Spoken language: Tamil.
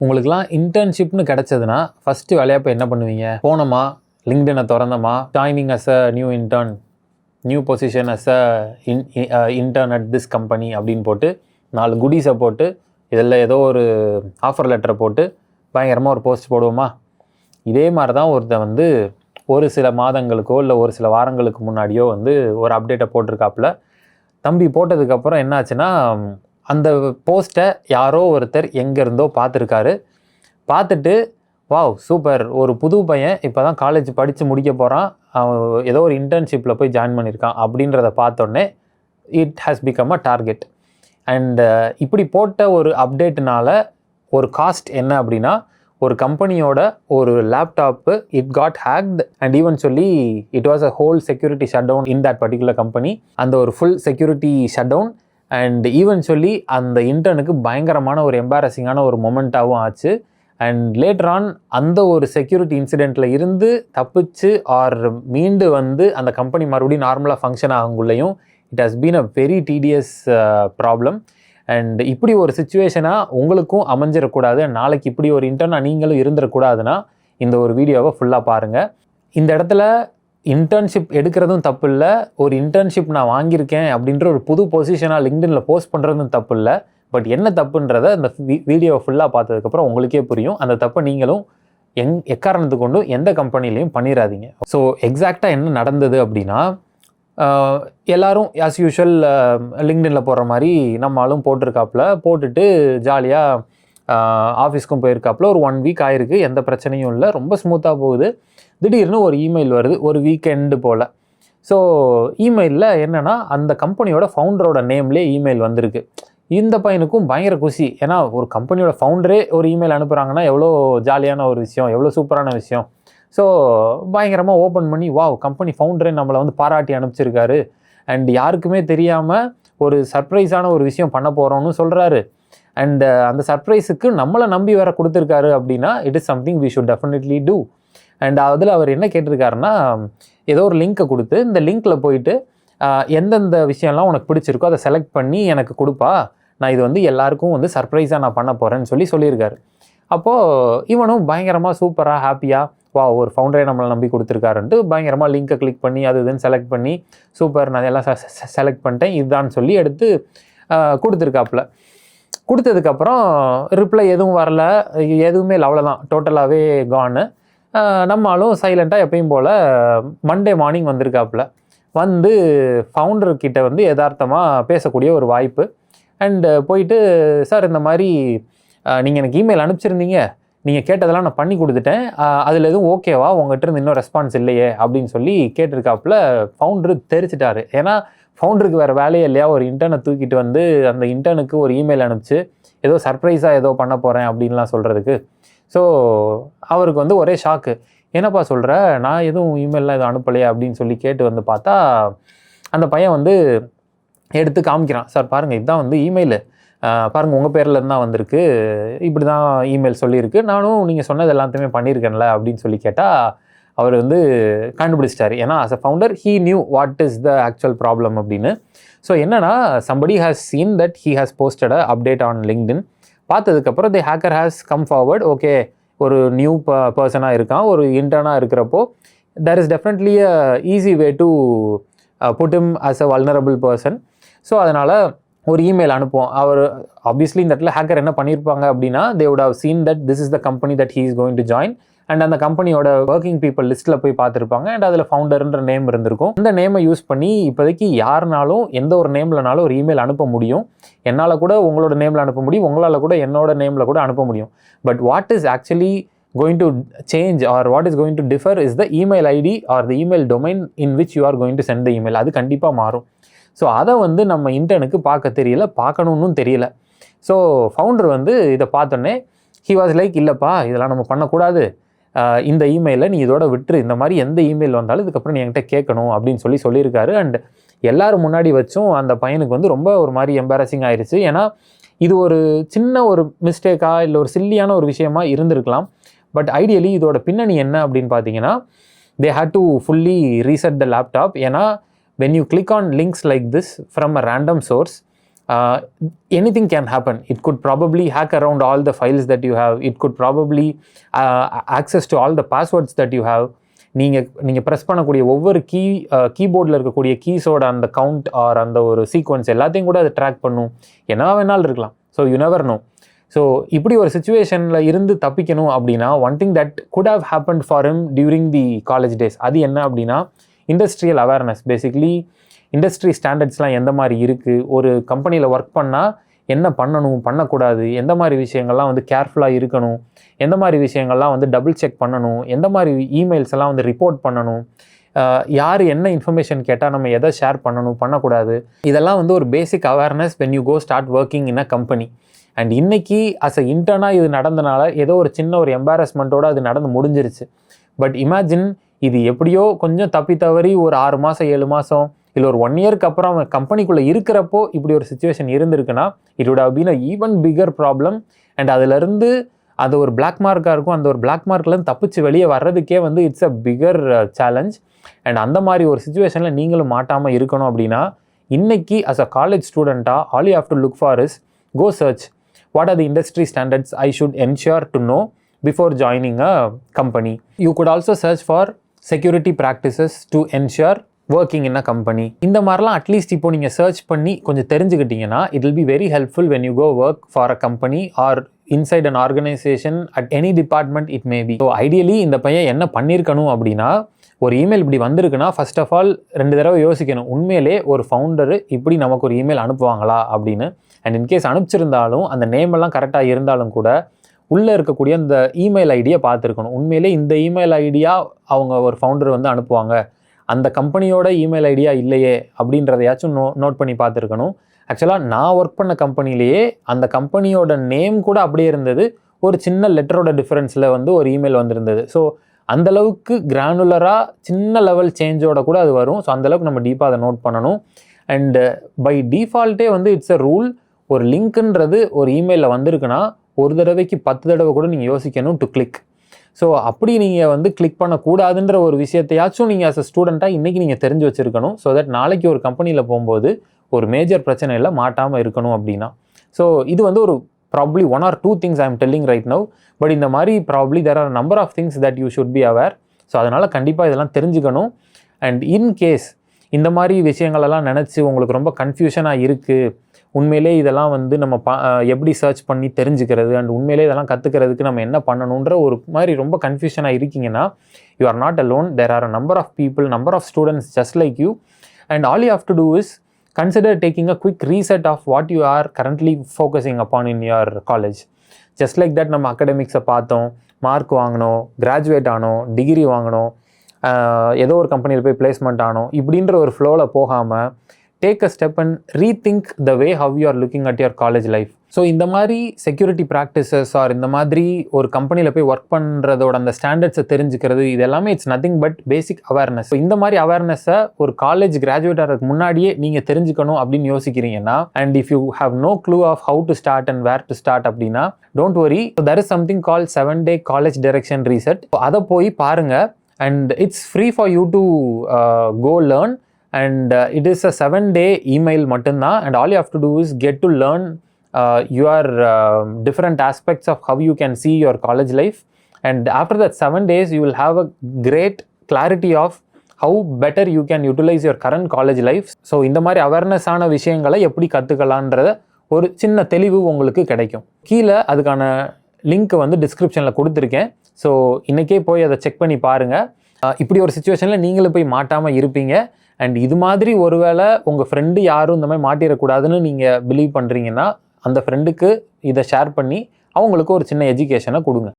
உங்களுக்குலாம் இன்டர்ன்ஷிப்னு கிடச்சதுன்னா ஃபஸ்ட்டு வேலையாக இப்போ என்ன பண்ணுவீங்க? போனோமா, லிங்க்டினை திறந்தோமா, joining as a new intern, new position as a intern at this company அப்படின்னு போட்டு 4 குடீஸை போட்டு இதில் ஏதோ ஒரு ஆஃபர் லெட்டரை போட்டு பயங்கரமாக ஒரு போஸ்ட் போடுவோமா? இதே மாதிரி தான் ஒருத்தன் வந்து ஒரு சில மாதங்களுக்கோ இல்லை ஒரு சில வாரங்களுக்கு முன்னாடியோ வந்து ஒரு அப்டேட்டை போட்டிருக்காப்புல. தம்பி போட்டதுக்கப்புறம் என்னாச்சுன்னா, அந்த போஸ்ட்டை யாரோ ஒருத்தர் எங்கேருந்தோ பார்த்துருக்காரு. பார்த்துட்டு வாவ் சூப்பர், ஒரு புது பையன் இப்போ தான் காலேஜ் படித்து முடிக்க போகிறான், அவன் ஏதோ ஒரு இன்டர்ன்ஷிப்பில் போய் ஜாயின் பண்ணியிருக்கான் அப்படின்றத பார்த்தோன்னே it has become a target. And இப்படி போட்ட ஒரு அப்டேட்னால ஒரு காஸ்ட் என்ன அப்படின்னா, ஒரு கம்பெனியோட ஒரு laptop it got hacked and eventually it was a whole security shut down in that particular company. அந்த ஒரு full security shut down and eventually அந்த இன்டர்னுக்கு பயங்கரமான ஒரு எம்பாரசிங்கான ஒரு மொமெண்ட்டாகவும் ஆச்சு. அண்ட் லேட்டர் ஆன் அந்த ஒரு செக்யூரிட்டி இன்சிடெண்ட்டில் இருந்து தப்பிச்சு ஆர் மீண்டு வந்து அந்த கம்பெனி மறுபடியும் நார்மலாக ஃபங்க்ஷன் ஆகுங்குள்ளேயும் it has been a very tedious problem. And இப்படி ஒரு சுச்சுவேஷனாக உங்களுக்கும் அமைஞ்சிடக்கூடாது, நாளைக்கு இப்படி ஒரு இன்டர்னாக நீங்களும் இருந்துடக்கூடாதுன்னா இந்த ஒரு வீடியோவை ஃபுல்லாக பாருங்கள். இந்த இடத்துல இன்டர்ன்ஷிப் எடுக்கிறதும் தப்பு இல்லை, ஒரு இன்டர்ன்ஷிப் நான் வாங்கியிருக்கேன் அப்படின்ற ஒரு புது பொசிஷனாக லிங்க்டின்ல போஸ்ட் பண்ணுறதும் தப்பு இல்லை. பட் என்ன தப்புன்றதை இந்த வீடியோவை ஃபுல்லாக பார்த்ததுக்கப்புறம் உங்களுக்கே புரியும். அந்த தப்பை நீங்களும் எக்காரணத்து கொண்டும் எந்த கம்பெனிலையும் பண்ணிடாதீங்க. ஸோ எக்ஸாக்டாக என்ன நடந்தது அப்படின்னா, எல்லோரும் ஆஸ் யூஷுவல் லிங்க்டின்ல போடுற மாதிரி நம்மளும் போட்டிருக்காப்புல, போட்டுட்டு ஜாலியாக ஆஃபீஸ்க்கும் போயிருக்காப்புல. ஒரு 1 வீக் ஆயிருக்கு, எந்த பிரச்சனையும் இல்லை, ரொம்ப ஸ்மூத்தாக போகுது. திடீர்னு ஒரு இமெயில் வருது, ஒரு வீக்கெண்டு போல். ஸோ இமெயிலில் என்னென்னா, அந்த கம்பெனியோட ஃபவுண்டரோட நேம்லேயே இமெயில் வந்திருக்கு. இந்த பையனுக்கும் பயங்கர குஷி. ஏன்னா ஒரு கம்பெனியோட ஃபவுண்டரே ஒரு இமெயில் அனுப்புகிறாங்கன்னா எவ்வளோ ஜாலியான ஒரு விஷயம், எவ்வளோ சூப்பரான விஷயம். ஸோ பயங்கரமாக ஓப்பன் பண்ணி வாவ், கம்பெனி ஃபவுண்டரே நம்மளை வந்து பாராட்டி அனுப்பிச்சிருக்காரு அண்ட் யாருக்குமே தெரியாமல் ஒரு சர்ப்ரைஸான ஒரு விஷயம் பண்ண போகிறோன்னு சொல்கிறாரு. அண்ட் அந்த சர்ப்ரைஸுக்கு நம்மளை நம்பி வேற கொடுத்துருக்காரு அப்படின்னா it is something we should definitely do. And அதில் அவர் என்ன கேட்டிருக்காருன்னா, ஏதோ ஒரு லிங்க்கை கொடுத்து இந்த லிங்க்கில் போயிட்டு எந்தெந்த விஷயம்லாம் உனக்கு பிடிச்சிருக்கோ அதை செலக்ட் பண்ணி எனக்கு கொடுப்பா, நான் இது வந்து எல்லாருக்கும் வந்து சர்ப்ரைஸாக நான் பண்ண போகிறேன்னு சொல்லியிருக்காரு. அப்போது இவனும் பயங்கரமாக சூப்பராக ஹாப்பியாக வா, ஒரு ஃபவுண்டரே நம்மளை நம்பி கொடுத்துருக்காருன்ட்டு பயங்கரமாக லிங்க்கை கிளிக் பண்ணி அது இதுன்னு செலக்ட் பண்ணி சூப்பர் நான் எல்லாம் செலக்ட் பண்ணிட்டேன் இதுதான் சொல்லி எடுத்து கொடுத்துருக்காப்புல. கொடுத்ததுக்கப்புறம் ரிப்ளை எதுவும் வரல, எதுவுமே இல்லை, அவ்வளோதான், டோட்டலாகவே கானு. நம்மளும் சைலண்ட்டாக எப்பயும் போல் மண்டே மார்னிங் வந்திருக்காப்புல. வந்து ஃபவுண்டர்கிட்ட வந்து யதார்த்தமாக பேசக்கூடிய ஒரு வாய்ப்பு. அண்டு போயிட்டு, சார் இந்த மாதிரி நீங்கள் எனக்கு இமெயில் அனுப்பிச்சிருந்தீங்க, நீங்கள் கேட்டதெல்லாம் நான் பண்ணி கொடுத்துட்டேன், அதில் எதுவும் ஓகேவா, உங்கள்கிட்ட இருந்து இன்னும் ரெஸ்பான்ஸ் இல்லையே அப்படின்னு சொல்லி கேட்டிருக்காப்புல. ஃபவுண்டரு தெரிச்சிட்டாரு. ஏன்னா ஃபவுண்டருக்கு வேறு வேலையே இல்லையா, ஒரு இன்டர்னை தூக்கிட்டு வந்து அந்த இன்டர்னுக்கு ஒரு இமெயில் அனுப்பிச்சு ஏதோ சர்ப்ரைஸாக ஏதோ பண்ண போகிறேன் அப்படின்லாம் சொல்கிறதுக்கு. ஸோ அவருக்கு வந்து ஒரே ஷாக்கு. என்னப்பா சொல்கிற, நான் எதுவும் இமெயிலெலாம் எதுவும் அனுப்பலையே அப்படின்னு சொல்லி கேட்டு வந்து பார்த்தா அந்த பையன் வந்து எடுத்து காமிக்கிறான். சார் பாருங்கள், இதுதான் வந்து இமெயிலு, பாருங்கள் உங்கள் பேரில் தான் வந்திருக்கு, இப்படி தான் இமெயில் சொல்லியிருக்கு, நானும் நீங்கள் சொன்னது எல்லாத்தையுமே பண்ணியிருக்கேன்ல அப்படின்னு சொல்லி கேட்டால் அவர் வந்து கண்டுபிடிச்சிட்டாரு. ஏன்னா as a founder he knew what is the actual problem அப்படின்னு. ஸோ என்னன்னா, somebody has seen that he has posted a update on LinkedIn. பார்த்ததுக்கப்புறம் the hacker has come forward. Okay, ஒரு நியூ பர்சனாக இருக்கான், ஒரு இன்டர்னாக இருக்கிறப்போ there is definitely a easy way to put him as a vulnerable person. So அதனால் ஒரு இமெயில் அனுப்புவோம். அவர் ஆப்வியஸ்லி இந்த இடத்துல ஹேக்கர் என்ன பண்ணியிருப்பாங்க அப்படின்னா, they would have seen that this is the company that he is going to join and அந்த கம்பெனியோட ஒர்க்கிங் பீப்புள் லிஸ்ட்டில் போய் பார்த்துருப்பாங்க. அண்ட் அதில் ஃபவுண்டர்ன்ற நேம் இருந்திருக்கும். அந்த நேமை யூஸ் பண்ணி இப்போதைக்கு யாருனாலும் எந்த ஒரு நேம்லனாலும் ஒரு இமெயில் அனுப்ப முடியும். என்னால் கூட உங்களோட நேமில் அனுப்ப முடியும், உங்களால் கூட என்னோட நேமில் கூட அனுப்ப முடியும். But what is actually going to change or what is going to differ is the email ID or the email domain in which you are going to send the email. அது கண்டிப்பாக மாறும். ஸோ அதை வந்து நம்ம இன்டர்னுக்கு பார்க்க தெரியல, பார்க்கணுன்னு தெரியல. ஸோ ஃபவுண்டர் வந்து இதை பார்த்தோன்னே he was like, இல்லைப்பா இதெல்லாம் நம்ம பண்ணக்கூடாது, இந்த இமெயிலை நீ இதோட விட்டுரு, இந்த மாதிரி எந்த இமெயில் வந்தாலும் இதுக்கப்புறம் நீ என்கிட்ட கேட்கணும் அப்படின்னு சொல்லியிருக்காரு. அண்ட் எல்லோரும் முன்னாடி வச்சும் அந்த பையனுக்கு வந்து ரொம்ப ஒரு மாதிரி எம்பாரசிங் ஆயிடுச்சு. ஏன்னா இது ஒரு சின்ன ஒரு மிஸ்டேக்காக இல்லை ஒரு சில்லியான ஒரு விஷயமா இருந்திருக்கலாம். பட் ஐடியலி இதோட பின்னணி என்ன அப்படின்னு பார்த்தீங்கன்னா, they had to fully reset the laptop. ஏன்னா when you click on links like this from a random source, anything can happen. It could probably hack around all the files that you have. It could probably access to all the passwords that you have. நீங்கள் ப்ரெஸ் பண்ணக்கூடிய ஒவ்வொரு கீபோர்டில் இருக்கக்கூடிய கீஸோட அந்த கவுண்ட் ஆர் அந்த ஒரு சீக்வன்ஸ் எல்லாத்தையும் கூட அதை ட்ராக் பண்ணும். என்ன வேணாலும் இருக்கலாம். So you never know. So இப்படி ஒரு சுச்சுவேஷனில் இருந்து தப்பிக்கணும் அப்படின்னா one thing that could have happened for him during the college days. அது என்ன அப்படின்னா இண்டஸ்ட்ரியல் அவேர்னஸ். பேசிக்லி இண்டஸ்ட்ரி ஸ்டாண்டர்ட்ஸ்லாம் எந்த மாதிரி இருக்குது, ஒரு கம்பெனியில் ஒர்க் பண்ணால் என்ன பண்ணணும் பண்ணக்கூடாது, எந்த மாதிரி விஷயங்கள்லாம் வந்து கேர்ஃபுல்லாக இருக்கணும், எந்த மாதிரி விஷயங்கள்லாம் வந்து டபுள் செக் பண்ணணும், எந்த மாதிரி இமெயில்ஸ் எல்லாம் வந்து ரிப்போர்ட் பண்ணணும், யார் என்ன இன்ஃபர்மேஷன் கேட்டால் நம்ம எதை ஷேர் பண்ணணும் பண்ணக்கூடாது, இதெல்லாம் வந்து ஒரு basic awareness when you go start working in a company. And இன்றைக்கி அஸ் அ இன்டர்னாக இது நடந்தனால ஏதோ ஒரு சின்ன ஒரு எம்பாரஸ்மெண்ட்டோடு அது நடந்து முடிஞ்சிருச்சு. பட் இமேஜின் இது எப்படியோ கொஞ்சம் தப்பி தவறி ஒரு 6 மாதம் 7 மாதம் இல்லை ஒரு 1 இயருக்கு அப்புறம் அவன் கம்பெனிக்குள்ளே இருக்கிறப்போ இப்படி ஒரு சுச்சுவேஷன் இருந்திருக்குன்னா it would have been a even bigger problem. And அதுலேருந்து அது ஒரு பிளாக் மார்க்காக இருக்கும். அந்த ஒரு பிளாக் மார்க்லேருந்து தப்பிச்சு வெளியே வர்றதுக்கே வந்து it's a bigger challenge. And அந்த மாதிரி ஒரு சுச்சுவேஷனில் நீங்களும் மாட்டாமல் இருக்கணும் அப்படின்னா இன்றைக்கி அஸ் அ காலேஜ் ஸ்டூடெண்ட்டாக all you have to look for is go search what are the industry standards I should ensure to know before joining a company. You could also search for security practices to ensure working in a company. இந்த மாதிரிலாம் அட்லீஸ்ட் இப்போ நீங்கள் சர்ச் பண்ணி கொஞ்சம் தெரிஞ்சுக்கிட்டீங்கன்னா it will be very helpful when you go work for a company or inside an organization at any department it may be. So ideally இந்த பையன் என்ன பண்ணியிருக்கணும் அப்படின்னா ஒரு இமெயில் இப்படி வந்திருக்குன்னா ஃபர்ஸ்ட் ஆஃப் ஆல் 2 தடவை யோசிக்கணும், உண்மையிலே ஒரு ஃபவுண்டரு இப்படி நமக்கு ஒரு இமெயில் அனுப்புவாங்களா அப்படின்னு. அண்ட் இன்கேஸ் அனுப்பிச்சிருந்தாலும் அந்த நேம் எல்லாம் கரெக்டாக இருந்தாலும் கூட உள்ளே இருக்கக்கூடிய அந்த இமெயில் ஐடியை பார்த்துருக்கணும். உண்மையிலே இந்த இமெயில் ஐடியாக அவங்க ஒரு ஃபவுண்டர் வந்து அனுப்புவாங்க, அந்த கம்பெனியோட இமெயில் ஐடியா இல்லையே அப்படின்றதையாச்சும் நோட் பண்ணி பார்த்துருக்கணும். ஆக்சுவலாக நான் ஒர்க் பண்ண கம்பெனிலேயே அந்த கம்பெனியோட நேம் கூட அப்படியே இருந்தது, ஒரு சின்ன லெட்டரோட டிஃப்ரென்ஸில் வந்து ஒரு இமெயில் வந்திருந்தது. ஸோ அந்தளவுக்கு கிரானுலராக சின்ன லெவல் சேஞ்சோட கூட அது வரும். ஸோ அந்தளவுக்கு நம்ம டீப்பாக அதை நோட் பண்ணணும். அண்டு பை டிஃபால்ட்டே வந்து இட்ஸ் அ ரூல், ஒரு லிங்க்குன்றது ஒரு இமெயிலில் வந்திருக்குன்னா ஒரு தடவைக்கு 10 தடவை கூட நீங்கள் யோசிக்கணும் டு கிளிக். ஸோ அப்படி நீங்கள் வந்து கிளிக் பண்ணக்கூடாதுன்ற ஒரு விஷயத்தையாச்சும் நீங்கள் ஆஸ் அ ஸ்டூடெண்ட்டாக இன்றைக்கி நீங்கள் தெரிஞ்சு வச்சுருக்கணும். ஸோ தட் நாளைக்கு ஒரு கம்பெனியில் போகும்போது ஒரு மேஜர் பிரச்சனையில் மாட்டாமல் இருக்கணும் அப்படின்னா. ஸோ இது வந்து ஒரு probably 1 or 2 things I am telling right now. But இந்த மாதிரி probably there are number of things that you should be aware. So அதனால் கண்டிப்பாக இதெல்லாம் தெரிஞ்சுக்கணும். அண்ட் இன்கேஸ் இந்த மாதிரி விஷயங்களெல்லாம் நினச்சி உங்களுக்கு ரொம்ப கன்ஃபியூஷனாக இருக்குது, உண்மையிலே இதெல்லாம் வந்து நம்ம எப்படி சர்ச் பண்ணி தெரிஞ்சுக்கிறது அண்ட் உண்மையிலே இதெல்லாம் கற்றுக்கிறதுக்கு நம்ம என்ன பண்ணணுன்ற ஒரு மாதிரி ரொம்ப கன்ஃபியூஷனாக இருக்கீங்கன்னா you are not alone. There are a number of people, number of students just like you. And all you have to do is consider taking a quick reset of what you are currently focusing upon in your college. Just like that நம்ம அகடமிக்ஸை பார்த்தோம், மார்க் வாங்கினோம், கிராஜுவேட் ஆனோம், டிகிரி வாங்கினோம், ஏதோ ஒரு கம்பெனியில் போய் பிளேஸ்மெண்ட் ஆனோம், இப்படின்ற ஒரு ஃப்ளோவில் போகாமல் take a step and rethink the way how you are looking at your college life. So இந்த மாதிரி செக்யூரிட்டி ப்ராக்டிசஸ் ஆர் இந்த மாதிரி ஒரு கம்பெனியில் போய் ஒர்க் பண்ணுறதோட அந்த ஸ்டாண்டர்ட்ஸை தெரிஞ்சுக்கிறது இது எல்லாமே it's nothing but basic awareness. So இந்த மாதிரி அவேர்னஸை ஒரு காலேஜ் கிராஜுவேட் ஆகிறதுக்கு முன்னாடியே நீங்கள் தெரிஞ்சுக்கணும் அப்படின்னு யோசிக்கிறீங்கன்னா and if you have no clue of how to start and where to start அப்படின்னா don't worry. So there is something called 7-day college direction reset. அதை போய் பாருங்கள் and it's free for you to go learn. And it is a 7-day email mattumda, and all you have to do is get to learn your different aspects of how you can see your college life. And after that 7 days you will have a great clarity of how better you can utilize your current college life. So இந்த மாதிரி அவேர்னஸ் ஆன விஷயங்களை எப்படி கற்றுக்கலான்றத ஒரு சின்ன தெளிவு உங்களுக்கு கிடைக்கும். கீழே அதுக்கான லிங்க் வந்து டிஸ்கிரிப்ஷனில் கொடுத்துருக்கேன். ஸோ இன்றைக்கே போய் அதை செக் பண்ணி பாருங்கள். இப்படி ஒரு சுச்சுவேஷனில் நீங்களும் போய் மாட்டாமல் இருப்பீங்க. அண்ட் இது மாதிரி ஒருவேளை உங்கள் ஃப்ரெண்டு யாரும் இந்த மாதிரி மாட்டிடக்கூடாதுன்னு நீங்கள் பிலீவ் பண்ணுறீங்கன்னா அந்த ஃப்ரெண்டுக்கு இதை ஷேர் பண்ணி அவங்களுக்கு ஒரு சின்ன எஜுகேஷனை கொடுங்க.